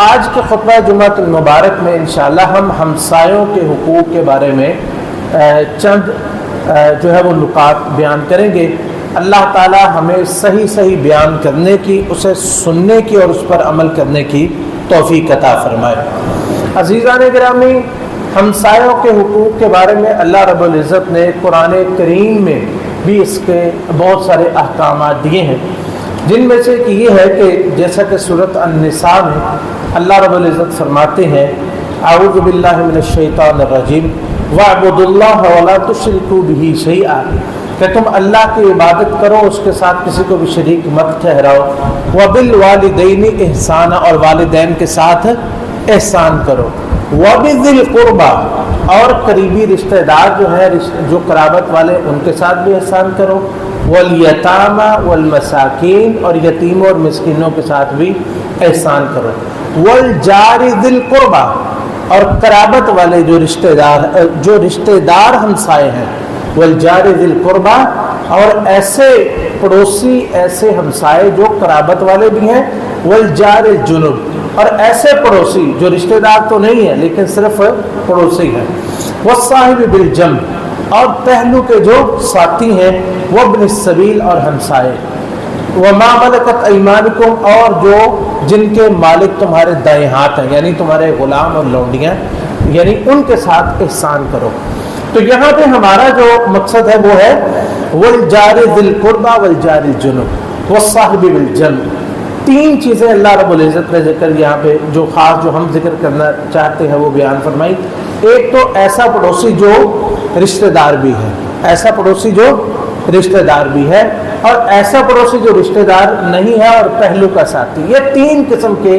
آج کے خطبہ جمعۃ المبارک میں انشاءاللہ ہم ہمسایوں کے حقوق کے بارے میں چند جو ہے وہ نکات بیان کریں گے۔ اللہ تعالی ہمیں صحیح بیان کرنے کی، اسے سننے کی اور اس پر عمل کرنے کی توفیق عطا فرمائے۔ عزیزان گرامی، ہمسایوں کے حقوق کے بارے میں اللہ رب العزت نے قرآن کریم میں بھی اس کے بہت سارے احکامات دیے ہیں، جن میں سے یہ ہے کہ جیسا کہ سورۃ النساء میں اللہ رب العزت فرماتے ہیں اعوذ باللہ من الشیطان الرجیم وَاعْبُدُوا اللَّهَ وَلَا تُشْرِكُوا بِهِ شَيْئًا، کہ تم اللہ کی عبادت کرو، اس کے ساتھ کسی کو بھی شریک مت ٹھہراؤ۔ وَبِالْوَالِدَيْنِ احسانا، اور والدین کے ساتھ احسان کرو۔ وَبِذِي الْقُرْبَى، اور قریبی رشتہ دار جو ہیں، جو قرابت والے، ان کے ساتھ بھی احسان کرو۔ وَالْيَتَامَى وَالْمَسَاكِينَ، اور یتیموں اور مسکینوں کے ساتھ بھی احسان کرو۔ وَالْجَارِ ذِي الْقُرْبَى، اور قرابت والے جو رشتہ دار ہمسائے ہیں۔ وَالْجَارِ ذِي الْقُرْبَى، اور ایسے پڑوسی، ایسے ہمسائے جو قرابت والے بھی ہیں۔ وَالْجَارِ الْجُنُبِ، اور ایسے پڑوسی جو رشتہ دار تو نہیں ہیں لیکن صرف پڑوسی ہیں۔ وَالصَّاحِبِ بِالْجَنبِ، اور پہلو کے جو ساتھی ہیں۔ وَابْنِ السَّبِيلِ، اور ہمسائے۔ وَمَا مَلَكَتْ أَيْمَانُكُمْ، اور جو جن کے مالک تمہارے دائیں ہاتھ ہیں، یعنی تمہارے غلام اور لونڈیاں، یعنی ان کے ساتھ احسان کرو۔ تو یہاں پہ ہمارا جو مقصد ہے وہ ہے وَالْجَارِ ذِي الْقُرْبَى وَالْجَارِ الْجُنُبِ وَالصَّاحِبِ بِالْجَنبِ۔ تین چیزیں اللہ رب العزت نے ذکر یہاں پہ جو خاص جو ہم ذکر کرنا چاہتے ہیں وہ بیان فرمائی۔ ایک تو ایسا پڑوسی جو رشتہ دار بھی ہے، ایسا پڑوسی جو رشتہ دار بھی ہے، اور ایسا پڑوسی جو رشتہ دار نہیں ہے، اور پہلو کا ساتھی۔ یہ تین قسم کے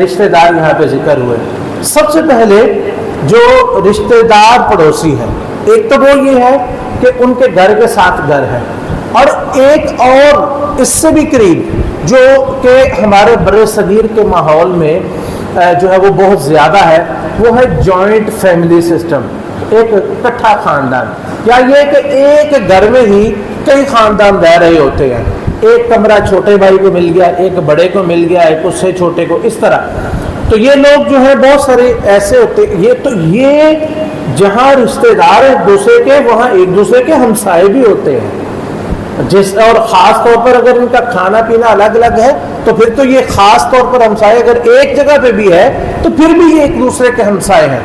رشتہ دار یہاں پہ ذکر ہوئے۔ سب سے پہلے جو رشتہ دار پڑوسی ہیں، ایک تو وہ یہ ہے کہ ان کے گھر کے ساتھ گھر ہے، اور ایک اور اس سے بھی قریب جو کہ ہمارے بر صغیر کے ماحول میں جو ہے وہ بہت زیادہ ہے، وہ ہے جوائنٹ فیملی سسٹم، ایک اکٹھا خاندان، یا یہ کہ ایک گھر میں ہی کئی خاندان رہ رہے ہوتے ہیں۔ ایک کمرہ چھوٹے بھائی کو مل گیا، ایک بڑے کو مل گیا، ایک اس سے چھوٹے کو، اس طرح۔ تو یہ لوگ جو ہیں بہت سارے ایسے ہوتے ہیں۔ یہ جہاں رشتہ دار ایک دوسرے کے، وہاں ایک دوسرے کے ہمسائے بھی ہوتے ہیں۔ اور خاص طور پر اگر ان کا کھانا پینا الگ الگ ہے تو پھر تو یہ خاص طور پر ہمسائے اگر ایک جگہ پہ بھی ہے تو پھر بھی یہ ایک دوسرے کے ہمسائے ہیں۔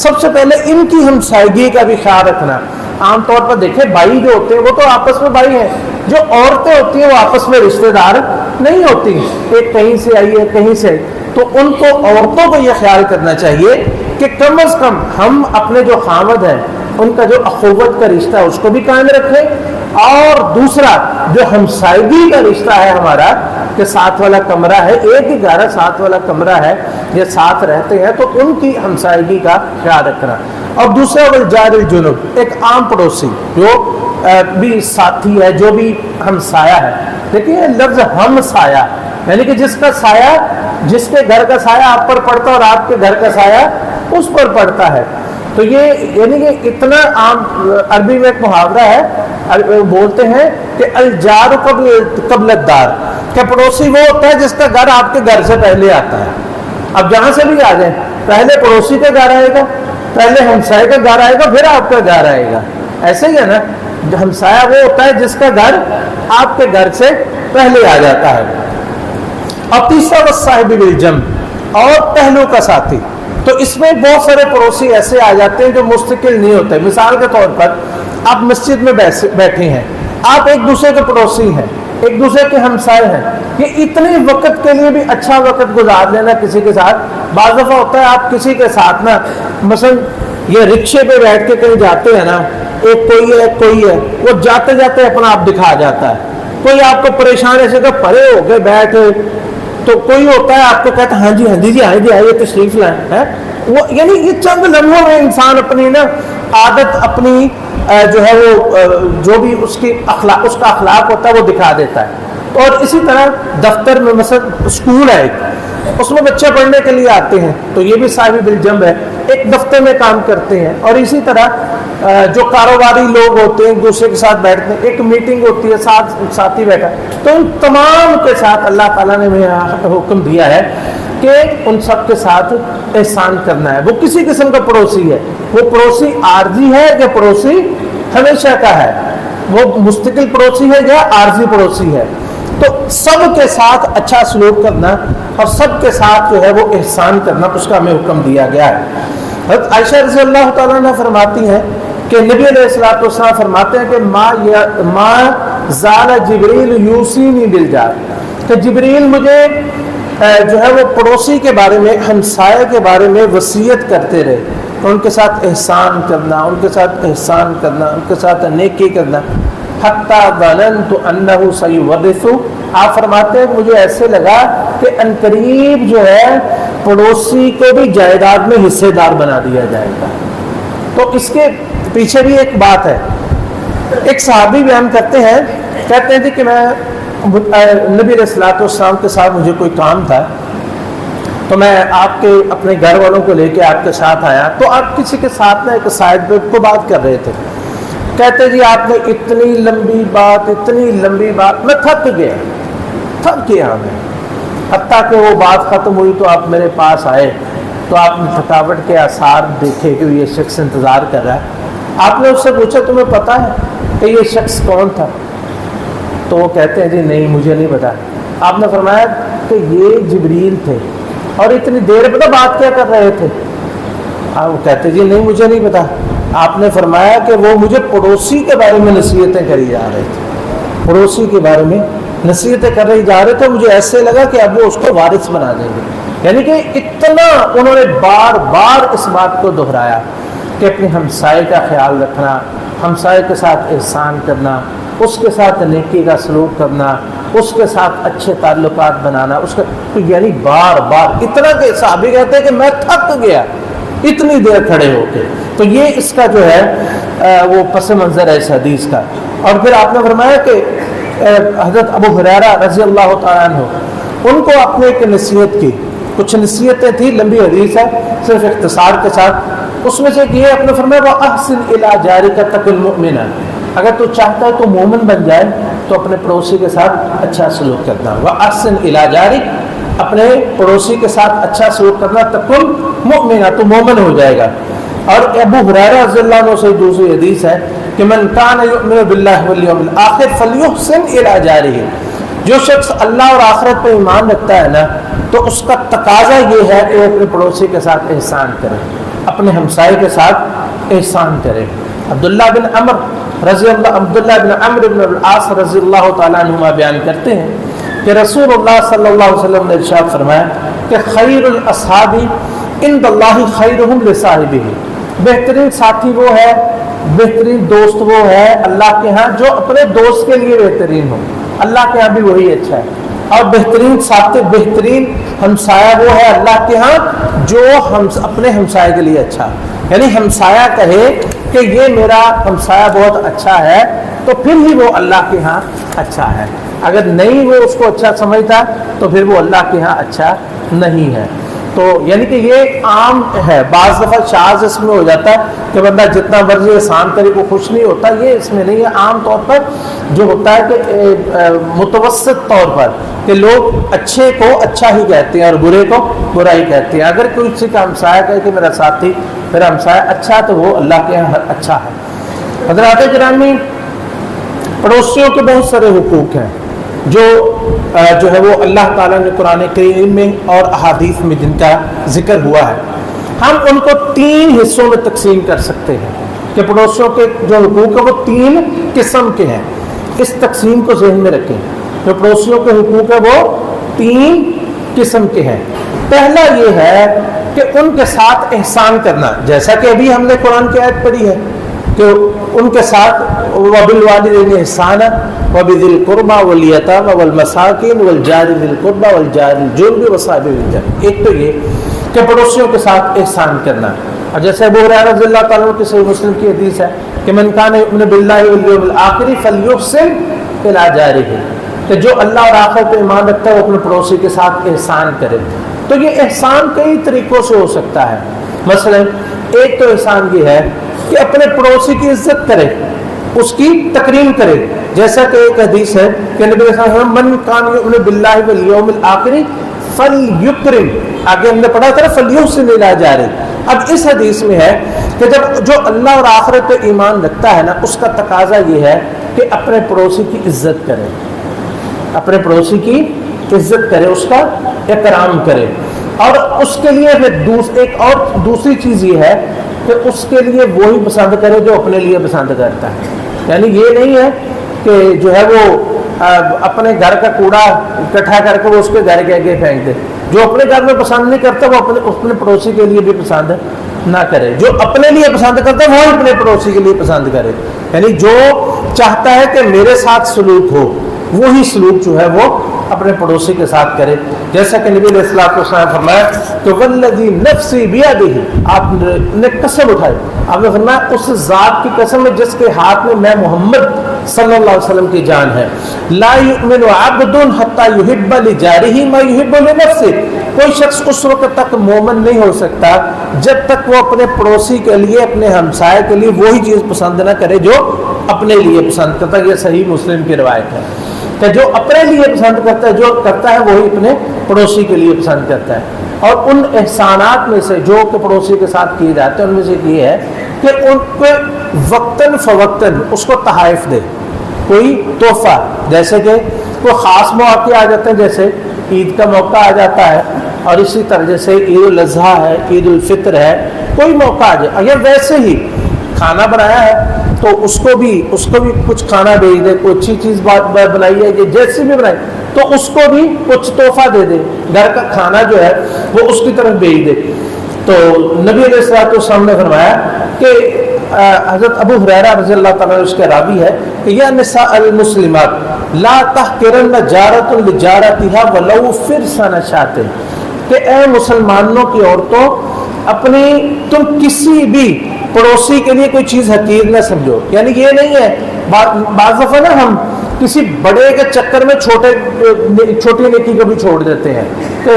سب سے پہلے ان کی ہمسائیگی کا بھی خیال رکھنا۔ عام طور پر دیکھیں بھائی جو ہوتے ہیں وہ تو آپس میں بھائی ہیں، جو عورتیں ہوتی ہیں وہ آپس میں رشتہ دار نہیں ہوتی، ایک کہیں سے آئی ہے کہیں سے، تو ان کو عورتوں کو یہ خیال کرنا چاہیے کہ کم از کم ہم اپنے جو خاوند ہیں ان کا جو اخوت کا رشتہ ہے اس کو بھی قائم رکھیں، اور دوسرا جو ہمسائیگی کا رشتہ ہے ہمارا کہ ساتھ والا کمرہ ہے، ایک ہی گھر ہے، ساتھ والا کمرہ ہے، یہ ساتھ رہتے ہیں، تو ان کی ہمسائیگی کا خیال رکھنا۔ اور دوسرا وَالْجَارِ الْجُنُبِ، ایک عام پڑوسی جو بھی ساتھی ہے، جو بھی ہمسایہ ہے۔ دیکھیے لفظ ہمسایہ یعنی کہ جس کا سایہ، جس کے گھر کا سایہ آپ پر پڑتا ہے اور آپ کے گھر کا سایہ اس پر پڑتا ہے۔ تو یہ یعنی کہ اتنا عام، عربی میں ایک محاورہ ہے، بولتے ہیں کہ الجار قبل الدار، کہ پڑوسی وہ ہوتا ہے جس کا گھر آپ کے گھر سے پہلے آتا ہے۔ اب جہاں سے بھی آ جائیں، پہلے پڑوسی کا گھر آئے گا، پہلے ہمسائے کا گھر آئے گا، پھر آپ کا گھر آئے گا۔ ایسے ہی ہے نا، ہمسایہ وہ ہوتا ہے جس کا گھر آپ کے گھر سے پہلے آ جاتا ہے۔ اور تیسرا وَالصَّاحِبِ بِالْجَنبِ، اور پہلو کا ساتھی۔ تو اس میں بہت سارے پڑوسی ایسے آ جاتے ہیں جو مستقل نہیں ہوتے۔ مثال کے طور پر آپ مسجد میں بیٹھے ہیں، آپ ایک دوسرے کے پڑوسی ہیں، ایک دوسرے کے ہمسائے ہیں، یہ اتنے وقت کے لیے بھی اچھا وقت گزار لینا کسی کے ساتھ۔ بعض دفعہ ہوتا ہے آپ کسی کے ساتھ نا، مثلا یہ رکشے پہ بیٹھ کے کہیں جاتے ہیں نا، ایک کوئی ہے، وہ جاتے جاتے اپنا آپ دکھا جاتا ہے، کوئی آپ کو پریشان ایسے کہ پڑے ہو کے بیٹھے، تو کوئی ہوتا ہے آپ کو کہتا ہے ہاں جی آئیے تشریف لائیں ہے وہ، یعنی یہ چند لمحوں میں انسان اپنی نا عادت، اپنی جو ہے وہ جو بھی اس کا اخلاق ہوتا ہے وہ دکھا دیتا ہے۔ اور اسی طرح دفتر میں مثلا اسکول ہے، اس میں بچے پڑھنے کے لیے آتے ہیں، تو یہ بھی صاحب بالجنب ہے، ایک دفتر میں کام کرتے ہیں۔ اور اسی طرح جو کاروباری لوگ ہوتے ہیں ایک دوسرے کے ساتھ بیٹھتے ہیں، ایک میٹنگ ہوتی ہے، ساتھی بیٹھا، تو ان تمام کے ساتھ اللہ تعالیٰ نے حکم دیا ہے کہ ان سب کے ساتھ احسان کرنا ہے. وہ کسی قسم کا پڑوسی ہے، وہ پڑوسی عارضی ہے کہ پڑوسی ہمیشہ کا ہے، وہ مستقل پڑوسی ہے یا عارضی پڑوسی ہے. تو سب کے ساتھ اچھا سلوک کرنا اور سب کے ساتھ جو ہے وہ احسان کرنا، اس کا ہمیں حکم دیا گیا ہے. حضرت عائشہ رضی اللہ تعالیٰ عنہ فرماتی ہیں کہ نبی علیہ الصلوۃ والسلام فرماتے ہیں کہ ما زال جبریل یوصینی بالجار، کہ جبریل مجھے جو ہے وہ پڑوسی کے بارے میں، ہمسائے کے بارے میں وصیت کرتے رہے، ان کے ساتھ احسان کرنا، ان کے ساتھ احسان کرنا، ان کے ساتھ نیکی کرنا. حتی ظننت انہ سیورث، آپ فرماتے ہیں مجھے ایسے لگا کہ عنقریب جو ہے پڑوسی کو بھی جائیداد میں حصے دار بنا دیا جائے گا. تو اس کے پیچھے بھی ایک بات ہے. ایک صحابی بیان کرتے ہیں، کہتے ہیں کہ میں نبی علیہ الصلوۃ والسلام کے ساتھ مجھے کوئی کام تھا، تو میں آپ کے اپنے گھر والوں کو لے کے آپ کے ساتھ آیا، تو آپ کسی کے ساتھ ایک سائڈ پہ کو بات کر رہے تھے. کہتے جی آپ نے اتنی لمبی بات، میں تھک گیا میں، حتیٰ کہ وہ بات ختم ہوئی تو آپ میرے پاس آئے، تو آپ نے تھکاوٹ کے آثار دیکھے کہ یہ شخص انتظار کر رہا ہے. آپ نے اس سے پوچھا تمہیں پتا ہے کہ یہ شخص کون تھا؟ تو وہ کہتے ہیں جی نہیں مجھے نہیں پتا. آپ نے فرمایا کہ یہ جبریل تھے اور اتنی دیر پتہ بات کیا کر رہے تھے؟ وہ کہتے جی نہیں مجھے نہیں پتا. آپ نے فرمایا کہ وہ مجھے پڑوسی کے بارے میں نصیحتیں کری جا رہے تھے، پڑوسی کے بارے میں نصیحتیں کر رہی جا رہے تھے. مجھے ایسے لگا کہ اب وہ اس کو وارث بنا دیں گے. یعنی کہ اتنا انہوں نے بار بار اس بات کو دہرایا کہ اپنے ہمسائے کا خیال رکھنا، ہمسائے کے ساتھ احسان کرنا، اس کے ساتھ نیکی کا سلوک کرنا، اس کے ساتھ اچھے تعلقات بنانا. اس کا یعنی بار بار اتنا کہ صحابی کہتے ہیں کہ میں تھک گیا اتنی دیر کھڑے ہو کے. تو یہ اس کا جو ہے وہ پس منظر ہے اس حدیث کا. اور پھر آپ نے فرمایا کہ حضرت ابو ہریرہ رضی اللہ تعالیٰ عنہ ان کو اپنے ایک نصیحت کی، کچھ نصیحتیں تھیں، لمبی حدیث ہے صرف اختصار کے ساتھ. اس میں سے یہ اپنے فرمایا وَأَحْسِنْ إِلَىٰ جَارِكَ تَكُنْ مُؤْمِنًا، اگر تو چاہتا ہے تو مومن بن جائے تو اپنے پڑوسی کے ساتھ اچھا سلوک کرنا. وَأَحْسِنْ إِلَىٰ جَارِكَ، اپنے پڑوسی کے ساتھ اچھا سلوک کرنا، تَكُنْ مُؤْمِنًا، تو مومن ہو جائے گا. اور ابو ہریرہ رضی اللہ عنہ سے دوسری حدیث ہے کہ من کان یؤمن باللہ والیوم الآخر فلیحسن الی جارہ، جو شخص اللہ اور آخرت پر ایمان رکھتا ہے نا تو اس کا تقاضا یہ ہے کہ وہ اپنے پڑوسی کے ساتھ احسان کرے، اپنے ہمسائے کے ساتھ احسان کرے. عبداللہ بن عمرو بن العاص رضی اللہ تعالیٰ عنہما بیان کرتے ہیں کہ رسول اللہ صلی اللہ علیہ وسلم نے ارشاد فرمایا کہ خیر الاصحاب عند اللہ خیرہم لصاحبہ، بہترین ساتھی وہ ہے، بہترین دوست وہ ہے اللہ کے ہاں جو اپنے دوست کے لیے بہترین ہو، اللہ کے ہاں بھی وہی اچھا ہے. اور بہترین ساتھی، بہترین ہمسایہ وہ ہے اللہ کے ہاں جو اپنے ہمسائے کے لیے اچھا. یعنی ہمسایہ کہے کہ یہ میرا ہمسایہ بہت اچھا ہے تو پھر ہی وہ اللہ کے ہاں اچھا ہے. اگر نہیں وہ اس کو اچھا سمجھتا تو پھر وہ اللہ کے ہاں اچھا نہیں ہے. تو یعنی کہ یہ عام ہے. بعض دفعہ شاذ اس میں ہو جاتا ہے کہ بندہ جتنا مرضی احسان کرے وہ خوش نہیں ہوتا، یہ اس میں نہیں ہے. عام طور پر جو ہوتا ہے کہ متوسط طور پر کہ لوگ اچھے کو اچھا ہی کہتے ہیں اور برے کو برا ہی کہتے ہیں. اگر کوئی کسی کا ہمسایہ کہے کہ میرا ساتھی، میرا ہمسایہ اچھا تو وہ اللہ کے یہاں اچھا ہے. حضرات گرامی، پڑوسیوں کے بہت سارے حقوق ہیں جو ہے وہ اللہ تعالیٰ نے قرآن کریم میں اور احادیث میں جن کا ذکر ہوا ہے. ہم ان کو 3 حصوں میں تقسیم کر سکتے ہیں کہ پڑوسیوں کے جو حقوق ہیں وہ 3 قسم کے ہیں. اس تقسیم کو ذہن میں رکھیں. جو پڑوسیوں کے حقوق ہیں وہ 3 قسم کے ہیں. پہلا یہ ہے کہ ان کے ساتھ احسان کرنا، جیسا کہ ابھی ہم نے قرآن کی آیت پڑھی ہے کہ ان کے ساتھ وَبِالْوَالِدَيْنِ إِحْسَانًا وَبِذِي الْقُرْبَى وَالْيَتَامَى وَالْمَسَاكِينِ وَالْجَارِ ذِي الْقُرْبَى وَالْجَارِ الْجُنُبِ وَصَاحِبِ الْجَنبِ. ایک تو یہ کہ پڑوسیوں کے ساتھ احسان کرنا. اور جیسے ابو ہریرہ رضی اللہ تعالیٰ عنہ کی صحیح مسلم کی حدیث ہے کہ من کان یؤمن باللہ والیوم الآخر فلیحسن الی جارہ، کہ جو اللہ اور آخرت پہ ایمان رکھتا ہے وہ اپنے پڑوسی کے ساتھ احسان کرے. تو یہ احسان کئی طریقوں سے ہو سکتا ہے. مثلا ایک تو احسان یہ ہے کہ اپنے پڑوسی کی عزت کرے، اس کی تکریم کرے. جیسا کہ ایک حدیث ہے کہ نبی صلی اللہ علیہ وسلم من کان یؤمن باللہ والیوم الآخر فلیکرم آگے ہم نے پڑھا تھا فَلْيُحْسِنْ إِلَىٰ جَارِهِ. اب اس حدیث میں ہے کہ جب جو اللہ اور آخرت پہ ایمان رکھتا ہے نا، اس کا تقاضا یہ ہے کہ اپنے پڑوسی کی عزت کرے، اپنے پڑوسی کی عزت کرے، اس کا احترام کرے. اور اس کے لیے پھر ایک اور دوسری چیز یہ ہے کہ اس کے لیے وہی پسند کرے جو اپنے لیے پسند کرتا ہے. یعنی یہ نہیں ہے کہ جو ہے وہ اپنے گھر کا کوڑا اکٹھا کر کے وہ اس کے گھر کے آگے پھینک دے. جو اپنے گھر میں پسند نہیں کرتا وہ اپنے پڑوسی کے لیے بھی پسند نہ کرے. جو اپنے لیے پسند کرتا ہے وہ اپنے پڑوسی کے لیے پسند کرے. یعنی جو چاہتا ہے کہ میرے ساتھ سلوک ہو وہی سلوک جو ہے وہ اپنے پڑوسی کے ساتھ کرے. جیسا کہ نبی علیہ الصلوۃ والسلام فرمایا کہ والذی نفسی بیدہ، آپ نے قسم اٹھائی، آپ نے فرمایا اس ذات کی قسم ہے جس کے ہاتھ میں محمد صلی اللہ علیہ وسلم کی جان ہے، لا یؤمن عبد حتی یحب لجارہ ما یحب لنفسہ. کوئی شخص اس وقت تک مومن نہیں ہو سکتا جب تک وہ اپنے پڑوسی کے لیے، اپنے ہمسائے کے لیے وہی چیز پسند نہ کرے جو اپنے لیے پسند کرتا ہے. یہ صحیح مسلم کی روایت ہے کہ جو اپنے لیے پسند کرتا ہے، جو کرتا ہے وہی اپنے پڑوسی کے لیے پسند کرتا ہے. اور ان احسانات میں سے جو کہ پڑوسی کے ساتھ کیے جاتے ہیں ان میں سے یہ ہے کہ ان کو وقتاً فوقتاً اس کو تحائف دے، کوئی تحفہ. جیسے کہ کوئی خاص مواقع آ جاتے ہیں، جیسے عید کا موقع آ جاتا ہے، اور اسی طرح جیسے عید الاضحیٰ ہے، عید الفطر ہے، کوئی موقع آ جائے، اگر ویسے ہی کھانا بنایا ہے تو اس کو بھی کچھ کھانا بھیج دے. کوئی اچھی چیز بنائی ہے یہ جیسی بھی بنائی تو اس کو بھی کچھ تحفہ دے دے. گھر کا کھانا جو ہے وہ اس کی طرف بھیج دے. تو نبی علیہ الصلوۃ والسلام نے فرمایا کہ حضرت ابو ہریرہ رضی اللہ تعالیٰ عنہ اس کے راوی ہے کہ یا نساء المسلمات لا تحقرن جارۃ لجارتها ولو فرسن شاۃ، کہ اے مسلمانوں کی عورتوں اپنی تم کسی بھی پڑوسی کے لیے کوئی چیز حقیر نہ سمجھو. یعنی یہ نہیں ہے بعض دفعہ نا ہم کسی بڑے کے چکر میں چھوٹی نیکی کو بھی چھوڑ دیتے ہیں کہ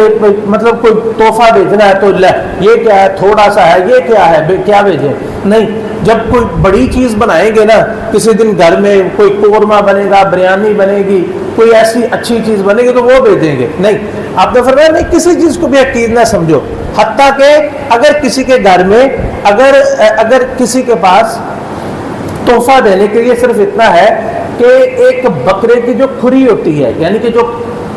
مطلب کوئی تحفہ بھیجنا ہے تو لے یہ کیا ہے، تھوڑا سا ہے، یہ کیا ہے، کیا بھیجیں. نہیں، جب کوئی بڑی چیز بنائیں گے نا، کسی دن گھر میں کوئی قورمہ بنے گا، بریانی بنے گی، کوئی ایسی اچھی چیز بنے گی تو وہ بھیجیں گے. نہیں، آپ نے فرمایا نہیں، کسی چیز کو بھی حقیر نہ سمجھو. حتیٰ کہ اگر کسی کے گھر میں اگر کسی کے پاس تحفہ دینے کے لیے صرف اتنا ہے کہ ایک بکرے کی جو کھری ہوتی ہے، یعنی کہ جو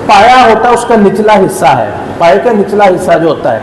پایا ہوتا ہے اس کا نچلا حصہ ہے، پائے کا نچلا حصہ جو ہوتا ہے،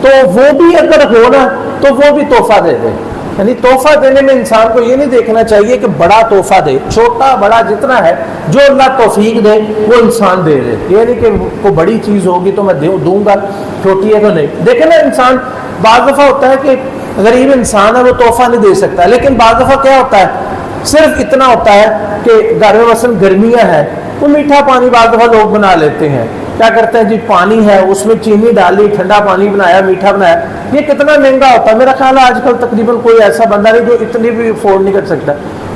تو وہ بھی اگر ہو نا تو وہ بھی تحفہ دے دے. یعنی تحفہ دینے میں انسان کو یہ نہیں دیکھنا چاہیے کہ بڑا تحفہ دے، چھوٹا بڑا جتنا ہے جو اللہ توفیق دے وہ انسان دے دے. یہ نہیں کہ کوئی بڑی چیز ہوگی تو میں دوں گا، چھوٹی ہے تو نہیں. دیکھیں نا، انسان بعض دفعہ ہوتا ہے کہ غریب انسان ہے وہ تحفہ نہیں دے سکتا، لیکن بعض دفعہ کیا ہوتا ہے صرف اتنا ہوتا ہے کہ گھر میں مثلا گرمیاں ہیں تو میٹھا پانی بعض دفعہ لوگ بنا لیتے ہیں. کیا کرتے ہیں جی، پانی ہے اس میں چینی ڈالی، ٹھنڈا پانی بنایا، میٹھا بنایا. یہ کتنا مہنگا ہوتا ہے، میرا خیال ہے آج کل تقریباً کوئی ایسا بندہ نہیں جو اتنی بھی افورڈ نہیں کر سکتا.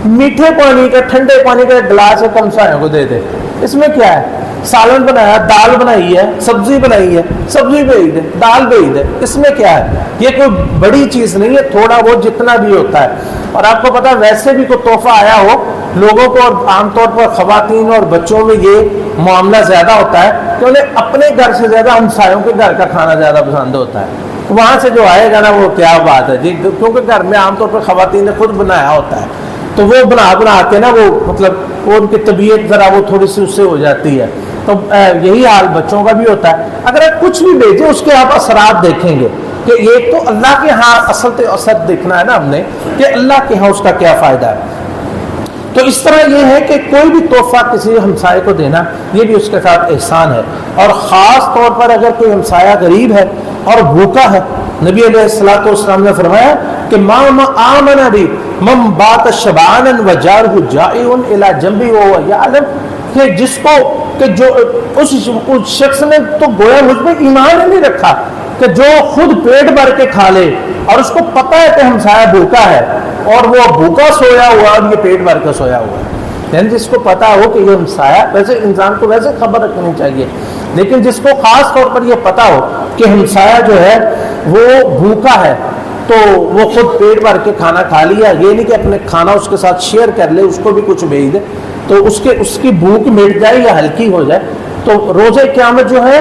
میٹھے پانی کا، ٹھنڈے پانی کا ایک گلاس ہے ہمسایوں کو دے دے. اس میں کیا ہے، سالن بنایا، دال بنائی ہے، سبزی بنائی ہے، سبزی بھیج دے، دال بھیج دے. اس میں کیا ہے، یہ کوئی بڑی چیز نہیں ہے، تھوڑا وہ جتنا بھی ہوتا ہے. اور آپ کو پتا ویسے بھی کوئی تحفہ آیا ہو لوگوں کو، اور عام طور پر خواتین اور بچوں میں یہ معاملہ زیادہ ہوتا ہے کہ انہیں اپنے گھر سے زیادہ ہمسایوں کے گھر کا کھانا زیادہ پسند ہوتا ہے. وہاں سے جو آئے گا نا وہ کیا بات ہے جی، کیونکہ گھر میں عام طور پر خواتین نے خود بنایا ہوتا ہے تو وہ بنا کے نا وہ مطلب وہ ان کی طبیعت ذرا وہ تھوڑی سی اس سے ہو جاتی ہے. تو یہی حال بچوں کا بھی ہوتا ہے. اگر آپ کچھ بھی بھیجیں اس کے آپ اثرات دیکھیں گے کہ ایک تو اللہ کے ہاں اثر دیکھنا ہے نا ہم نے کہ اللہ کے ہاں اس کا کیا فائدہ ہے. تو اس طرح یہ ہے کہ کوئی بھی تحفہ کسی ہمسائے کو دینا یہ بھی اس کے ساتھ احسان ہے. اور خاص طور پر اگر کوئی ہمسایہ غریب ہے اور بھوکا ہے، نبی علیہ الصلوۃ والسلام نے فرمایا کہ ما آمن بی من بات شبعانا وجارہ جائع الی جنبی وهو یعلم، کہ جس کو کہ جو اس شخص نے تو گویا مجھ پہ ایمان نہیں رکھا کہ جو خود پیٹ بھر کے کھا لے اور اس کو پتہ ہے کہ ہمسایہ بھوکا ہے اور وہ بھوکا سویا ہوا اور یہ پیٹ بھر کے سویا ہوا ہے. یعنی جس کو پتا ہو کہ یہ ہمسایہ، ویسے انسان کو ویسے خبر رکھنی چاہیے، لیکن جس کو خاص طور پر یہ پتا ہو کہ ہمسایہ جو ہے وہ بھوکا ہے تو وہ خود پیٹ بھر کے کھانا کھا لیا، یہ نہیں کہ اپنے کھانا اس کے ساتھ شیئر کر لے، اس کو بھی کچھ بھیج دے تو اس کی بھوک مٹ جائے یا ہلکی ہو جائے. تو روزے قیامت جو ہے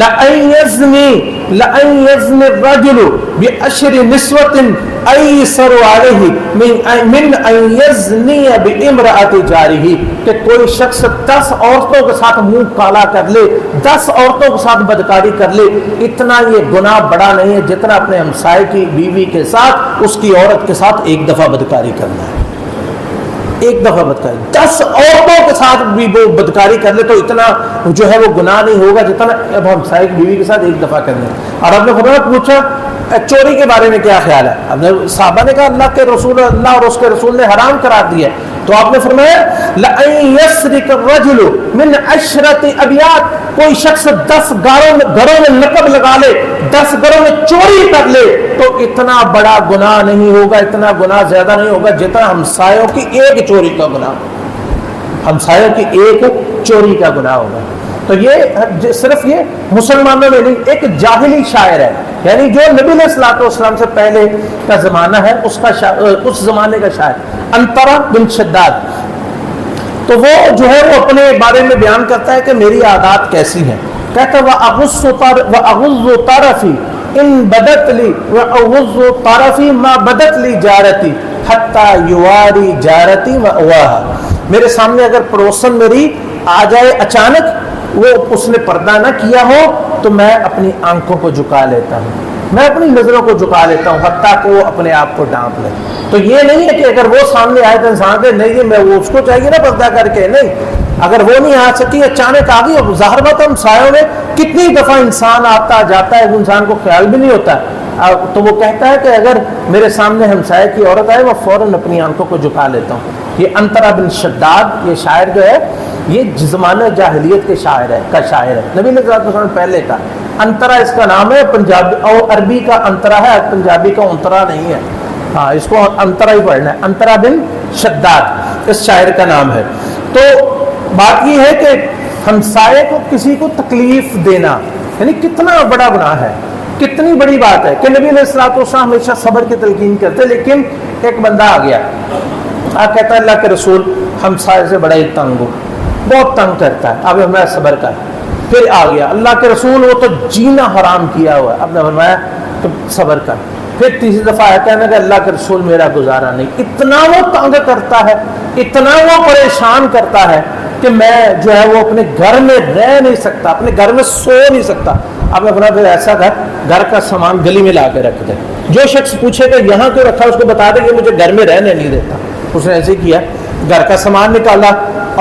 لَأَن يَزْنِ الرَّجُلُ بِعَشْرِ نِسْوَةٍ أَيْسَرُ عَلَيْهِ مِنْ أَن يَزْنِيَ بِامْرَأَةِ جَارِهِ، کہ کوئی شخص 10 عورتوں کے ساتھ منہ کالا کر لے، 10 عورتوں کے ساتھ بدکاری کر لے، اتنا یہ گناہ بڑا نہیں ہے جتنا اپنے ہمسائے کی بیوی کے ساتھ، اس کی عورت کے ساتھ ایک دفعہ بدکاری کرنا ہے۔ ایک دفعہ بدکاری 10 عورتوں کے ساتھ بھی وہ بدکاری کر لے تو اتنا جو ہے وہ گناہ نہیں ہوگا جتنا اب ہمسائے کی بیوی کے ساتھ ایک دفعہ کرنا ہے۔ اور آپ نے فرمایا، پوچھا چوری کے بارے میں کیا خیال ہے؟ اب صحابہ نے کہا اللہ کے رسول، اللہ اور اس کے رسول نے حرام قرار دیا ہے، تو آپ نے فرمایا لَأَن يَسْرِقَ الرَّجُلُ مِنْ عَشْرَةِ أَبْيَاتٍ، کوئی شخص 10 گھروں میں نقب لگا لے، 10 گھروں میں چوری کر لے تو اتنا بڑا گناہ نہیں ہوگا، اتنا گناہ زیادہ نہیں ہوگا جتنا ہمسایوں کی ایک چوری کا گناہ، ہمسایوں کی ایک چوری کا گناہ ہوگا۔ تو یہ صرف یہ مسلمانوں میں نہیں، ایک جاہلی شاعر ہے، یعنی جو نبی علیہ الصلوۃ والسلام سے پہلے کا زمانہ ہے اس زمانے کا شاعر انطرا بن شداد، تو وہ جو ہے وہ اپنے بارے میں بیان کرتا ہے کہ میری عادات کیسی ہیں۔ کہتا ہے وَأَغُضُّ طَرَفِي إِن بَدَتْ لِي وَأَغُضُّ طَرَفِي مَا بَدَتْ لِي جَارَتِي حَتَّى يُوَارِي جَارَتِي وَأَوَاهَا، میرے سامنے اگر پڑوسن میری آ جائے اچانک، وہ اس نے پردہ نہ کیا ہو تو میں اپنی آنکھوں کو جھکا لیتا ہوں، میں اپنی نظروں کو جھکا لیتا ہوں حتیٰ کہ وہ اپنے آپ کو ڈانپ لے۔ تو یہ نہیں ہے کہ اگر وہ سامنے آئے تو انسان کہ نہیں میں وہ اس کو چاہیے نا پردہ کر کے، نہیں، اگر وہ نہیں آ سکی اچانک آ گئی، ظاہر بات ہم سایوں میں کتنی دفعہ انسان آتا جاتا ہے، انسان کو خیال بھی نہیں ہوتا، تو وہ کہتا ہے کہ اگر میرے سامنے ہمسائے کی عورت آئے میں فوراً اپنی آنکھوں کو جھکا لیتا ہوں۔ یہ انطرا بن شداد، یہ شاعر جو ہے یہ زمانہ جاہلیت کے شاعر ہے نبی نے پہلے کا انطرا اس کا نام ہے، پنجابی اور عربی کا انطرا ہے، پنجابی کا انطرا نہیں ہے، ہاں اس کو انطرا ہی پڑھنا ہے۔ انطرا بن شداد اس شاعر کا نام ہے۔ تو بات یہ ہے کہ ہمسائے کو کسی کو تکلیف دینا یعنی کتنا بڑا گناہ ہے، کتنی بڑی بات ہے کہ نبی علیہ الصلوۃ والسلام ہمیشہ صبر کی تلقین کرتے، لیکن ایک بندہ آ گیا، کہتا ہے اللہ کے رسول ہمسائے سے بڑا ہی تنگ ہو، بہت تنگ کرتا ہے، اب میں صبر کر، پھر آ گیا اللہ کے رسول وہ تو جینا حرام کیا ہوا ہے، اب نے فرمایا تو صبر کر، پھر تیسری دفعہ آیا کہنے کہ اللہ کے رسول میرا گزارا نہیں، اتنا وہ تنگ کرتا ہے، اتنا وہ پریشان کرتا ہے کہ میں جو ہے وہ اپنے گھر میں رہ نہیں سکتا، اپنے گھر میں سو نہیں سکتا۔ اب اپنا پھر ایسا گھر کا سامان گلی میں لا کے رکھ دے، جو شخص پوچھے کہ یہاں کیوں رکھا اس کو بتا دے کہ مجھے گھر میں رہنے نہیں دیتا۔ اس نے ایسے کیا، گھر کا سامان نکالا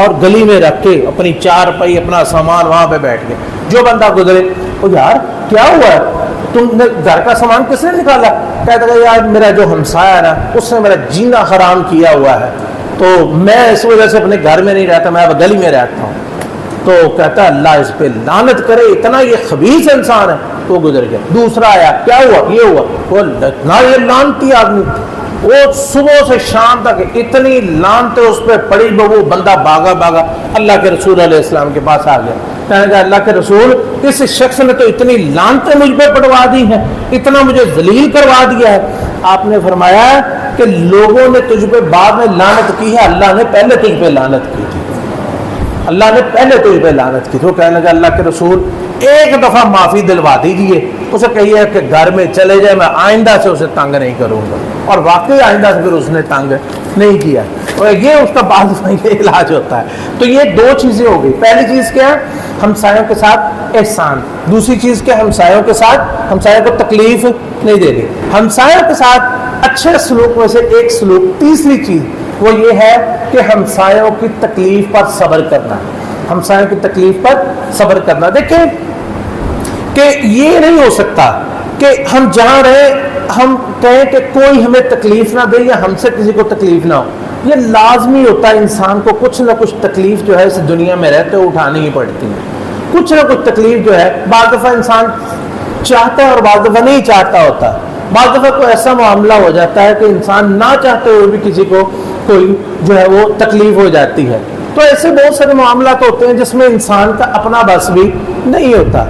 اور گلی میں رکھ کے اپنی چار پائی اپنا سامان وہاں پہ بیٹھ گئے، جو بندہ گزرے وہ یار کیا ہوا ہے، تم نے گھر کا سامان کس نے نکالا؟ کہتا ہے یار میرا جو ہمسایہ ہے نا اس نے میرا جینا حرام کیا ہوا ہے، تو میں اس وجہ سے اپنے گھر میں نہیں رہتا، میں اب گلی میں رہتا ہوں۔ تو کہتا ہے اللہ اس پہ لعنت کرے، اتنا یہ خبیث انسان ہے، تو گزر گیا۔ دوسرا آیا، کیا ہوا؟ یہ ہوا، وہ اتنا یہ لعنتی آدمی، وہ صبح سے شام تک اتنی لعنتیں اس پہ پڑی، وہ بندہ بھاگا اللہ کے رسول علیہ السلام کے پاس آ گیا، کہنے لگا اللہ کے رسول اس شخص نے تو اتنی لعنتیں مجھ پہ پڑوا دی ہیں، اتنا مجھے ذلیل کروا دیا ہے۔ آپ نے فرمایا کہ لوگوں نے تجھ پہ بعد میں لعنت کی ہے، اللہ نے پہلے تجھ پہ لعنت کی تھی، اللہ نے پہلے تجھ پہ لعنت کی تھی۔ وہ کہنے لگا اللہ کے رسول ایک دفعہ معافی دلوا دیجیے، اسے کہیے کہ گھر میں چلے جائے، میں آئندہ سے اسے تنگ نہیں کروں گا۔ اور واقعی آئندہ سے پھر اس نے تنگ نہیں کیا، اور یہ اس کا بعض یہ علاج ہوتا ہے۔ تو یہ دو چیزیں ہو گئی، پہلی چیز کیا ہے ہمسایوں کے ساتھ احسان، دوسری چیز کیا ہمسایوں کے ساتھ ہمسایوں کو تکلیف نہیں دے گی، ہمسایوں کے ساتھ اچھے سلوک میں سے ایک سلوک، تیسری چیز وہ یہ ہے کہ ہمسایوں کی تکلیف پر صبر کرنا، ہمسایوں کی تکلیف پر صبر کرنا۔ دیکھیں کہ یہ نہیں ہو سکتا کہ ہم جہاں رہیں ہم کہیں کہ کوئی ہمیں تکلیف نہ دے یا ہم سے کسی کو تکلیف نہ ہو، یہ لازمی ہوتا ہے، انسان کو کچھ نہ کچھ تکلیف جو ہے اس دنیا میں رہتے ہوئے اٹھانی ہی پڑتی ہے، کچھ نہ کچھ تکلیف جو ہے بعض دفعہ انسان چاہتا ہے اور بعض دفعہ نہیں چاہتا ہوتا، بعض دفعہ کوئی ایسا معاملہ ہو جاتا ہے کہ انسان نہ چاہتے ہوئے بھی کسی کو کوئی جو ہے وہ تکلیف ہو جاتی ہے، تو ایسے بہت سارے معاملات ہوتے ہیں جس میں انسان کا اپنا بس بھی نہیں ہوتا،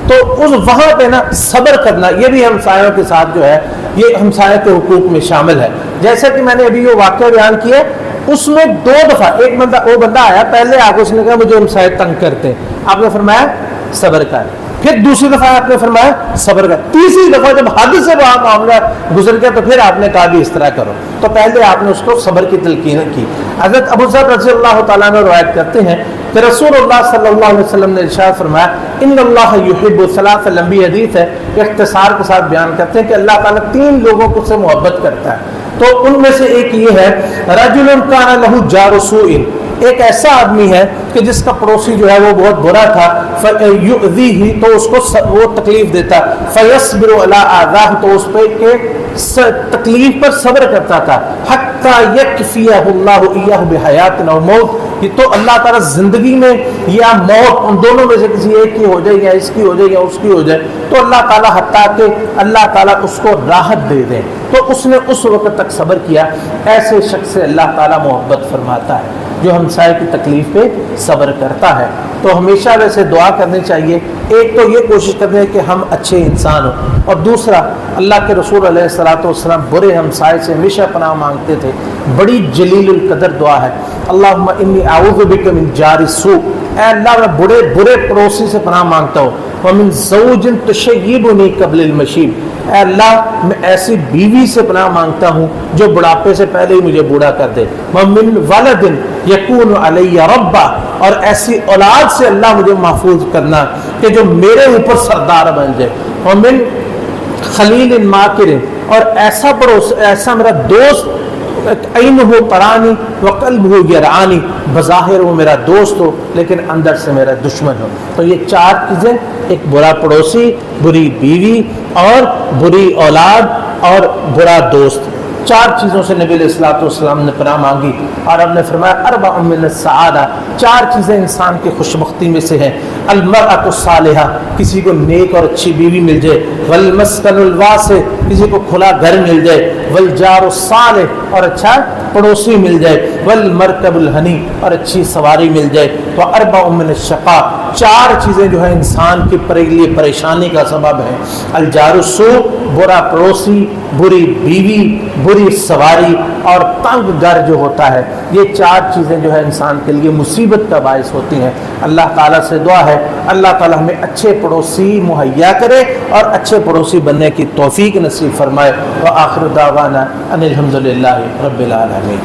تو اس وہاں پہ نا صبر کرنا یہ بھی ہمسایوں کے ساتھ جو ہے یہ ہمسایوں کے حقوق میں شامل ہے۔ جیسا کہ میں نے ابھی یہ واقعہ بیان کیا، اس میں دو دفعہ وہ بندہ آیا، پہلے آگے اس نے کہا مجھے ہمسائے تنگ کرتے ہیں، آپ نے فرمایا صبر کر، پھر دوسری دفعہ آپ نے فرمایا صبر کر، تیسری دفعہ جب حد سے وہاں معاملہ گزر گیا تو پھر آپ نے کہا بھی اس طرح کرو. تو پہلے آپ نے اس کو صبر کی تلقین کی. حضرت ابو ذر رضی اللہ تعالیٰ عنہ روایت کرتے ہیں کہ رسول اللہ صلی اللہ علیہ وسلم نے ارشاد فرمایا ان اللہ یحب ثلاث، لمبی حدیث ہے، اختصار کے ساتھ بیان کرتے ہیں کہ اللہ تعالیٰ 3 لوگوں کو سے محبت کرتا ہے. تو ان میں سے ایک یہ ہے رجل کان لہ جار سوء، ایک ایسا آدمی ہے کہ جس کا پڑوسی جو ہے وہ بہت برا تھا، فیؤذیہ، تو اس کو وہ تکلیف دیتا، فیصبر علی آذاہ، تو اس پہ کہ تکلیف پر صبر کرتا تھا، حتی یکفیہ اللہ ایہ بحیات و موت، تو اللہ تعالیٰ زندگی میں یا موت ان دونوں میں سے کسی ایک کی ہو جائے یا اس کی ہو جائے یا اس کی ہو جائے تو اللہ تعالیٰ حتیٰ کہ اللہ تعالیٰ اس کو راحت دے دیں، تو اس نے اس وقت تک صبر کیا. ایسے شخص سے اللہ تعالیٰ محبت فرماتا ہے جو ہمسائے کی تکلیف پہ صبر کرتا ہے. تو ہمیشہ ویسے دعا کرنی چاہیے. ایک تو یہ کوشش کریں کہ ہم اچھے انسان ہوں، اور دوسرا اللہ کے رسول علیہ الصلوۃ والسلام برے ہمسائے سے ہمیشہ پناہ مانگتے تھے. بڑی جلیل القدر دعا ہے، اللہم انی اعوذ بک من جار السوء، اے اللہ میں برے پڑوسی سے پناہ مانگتا ہوں، ومن زوج تشیبنی قبل المشیب، اے اللہ میں ایسی بیوی سے پناہ مانگتا ہوں جو بڑھاپے سے پہلے ہی مجھے بوڑھا کر دے، ومن ولد یکون علی ربا، اور ایسی اولاد سے اللہ مجھے محفوظ کرنا کہ جو میرے اوپر سردار بن جائے، ومن خلیل ماکر، اور ایسا میرا دوست عینہ ترانی وقلبہ یرعانی، بظاہر وہ میرا دوست ہو لیکن اندر سے میرا دشمن ہو. تو یہ 4 چیزیں، ایک برا پڑوسی، بری بیوی اور بری اولاد اور برا دوست، 4 چیزوں سے نبی علیہ الصلوۃ والسلام نے پناہ مانگی. اور آپ نے فرمایا اربع من السعادہ، 4 چیزیں انسان کی خوش بختی میں سے ہیں. المرأۃ الصالحہ، کسی کو نیک اور اچھی بیوی مل جائے، والمسکن الواسع، کسی کو کھلا گھر مل جائے، والجار الصالح، اور اچھا پڑوسی مل جائے، والمرکب الہنی، اور اچھی سواری مل جائے. تو اربع من الشقاء، 4 چیزیں جو ہے انسان کے لیے پریشانی کا سبب ہے. الجار السوء، برا پڑوسی، بری بیوی، بری سواری اور تنگ گھر جو ہوتا ہے، یہ 4 چیزیں جو ہے انسان کے لیے مصیبت کا باعث ہوتی ہیں. اللہ تعالیٰ سے دعا ہے اللہ تعالیٰ ہمیں اچھے پڑوسی مہیا کرے اور اچھے پڑوسی بننے کی توفیق نصیب فرمائے. وآخر دعوانا ان الحمد للہ رب العالمین.